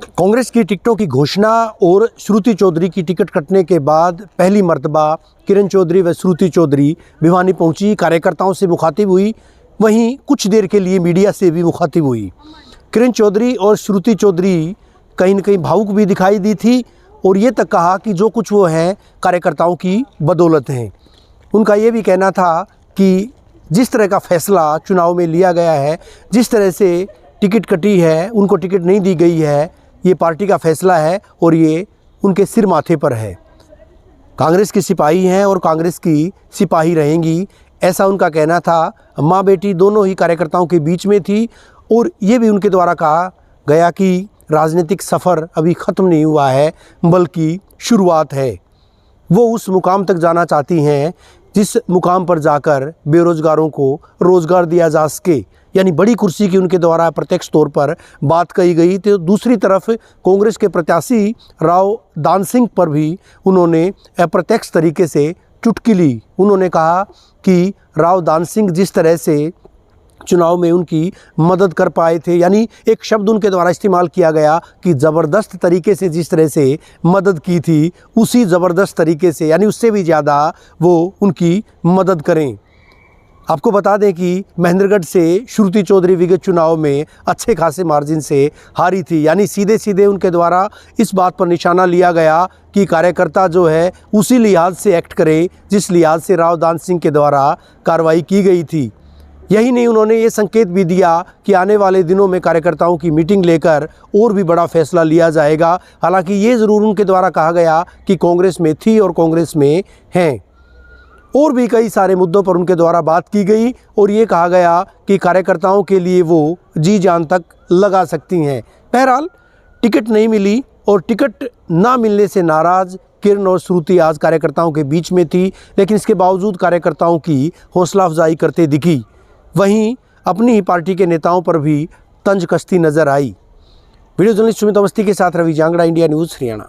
कांग्रेस की टिकटों की घोषणा और श्रुति चौधरी की टिकट कटने के बाद पहली मर्तबा किरण चौधरी व श्रुति चौधरी भिवानी पहुंची, कार्यकर्ताओं से मुखातिब हुई, वहीं कुछ देर के लिए मीडिया से भी मुखातिब हुई। किरण चौधरी और श्रुति चौधरी कहीं न कहीं भावुक भी दिखाई दी थी और ये तक कहा कि जो कुछ वो हैं कार्यकर्ताओं की बदौलत हैं। उनका ये भी कहना था कि जिस तरह का फैसला चुनाव में लिया गया है, जिस तरह से टिकट कटी है, उनको टिकट नहीं दी गई है, ये पार्टी का फैसला है और ये उनके सिर माथे पर है। कांग्रेस की सिपाही हैं और कांग्रेस की सिपाही रहेंगी, ऐसा उनका कहना था। माँ बेटी दोनों ही कार्यकर्ताओं के बीच में थी और ये भी उनके द्वारा कहा गया कि राजनीतिक सफ़र अभी ख़त्म नहीं हुआ है, बल्कि शुरुआत है। वो उस मुकाम तक जाना चाहती हैं जिस मुकाम पर जाकर बेरोज़गारों को रोज़गार दिया जा सके, यानी बड़ी कुर्सी की उनके द्वारा प्रत्यक्ष तौर पर बात कही गई। तो दूसरी तरफ कांग्रेस के प्रत्याशी राव दान सिंह पर भी उन्होंने अप्रत्यक्ष तरीके से चुटकी ली। उन्होंने कहा कि राव दान सिंह जिस तरह से चुनाव में उनकी मदद कर पाए थे, यानी एक शब्द उनके द्वारा इस्तेमाल किया गया कि ज़बरदस्त तरीके से जिस तरह से मदद की थी, उसी ज़बरदस्त तरीके से यानी उससे भी ज़्यादा वो उनकी मदद करें। आपको बता दें कि महेंद्रगढ़ से श्रुति चौधरी विगत चुनाव में अच्छे खासे मार्जिन से हारी थी, यानी सीधे सीधे उनके द्वारा इस बात पर निशाना लिया गया कि कार्यकर्ता जो है उसी लिहाज से एक्ट करे जिस लिहाज से राव दान सिंह के द्वारा कार्रवाई की गई थी। यही नहीं, उन्होंने ये संकेत भी दिया कि आने वाले दिनों में कार्यकर्ताओं की मीटिंग लेकर और भी बड़ा फैसला लिया जाएगा। हालांकि ये ज़रूर उनके द्वारा कहा गया कि कांग्रेस में थी और कांग्रेस में हैं। और भी कई सारे मुद्दों पर उनके द्वारा बात की गई और ये कहा गया कि कार्यकर्ताओं के लिए वो जी जान तक लगा सकती हैं। बहरहाल टिकट नहीं मिली और टिकट ना मिलने से नाराज़ किरण और श्रुति आज कार्यकर्ताओं के बीच में थी, लेकिन इसके बावजूद कार्यकर्ताओं की हौसला अफजाई करते दिखी। वहीं अपनी ही पार्टी के नेताओं पर भी तंज कसती नज़र आई। वीडियो जर्नलिस्ट सुमित अवस्थी के साथ रवि जांगड़ा, इंडिया न्यूज़, हरियाणा।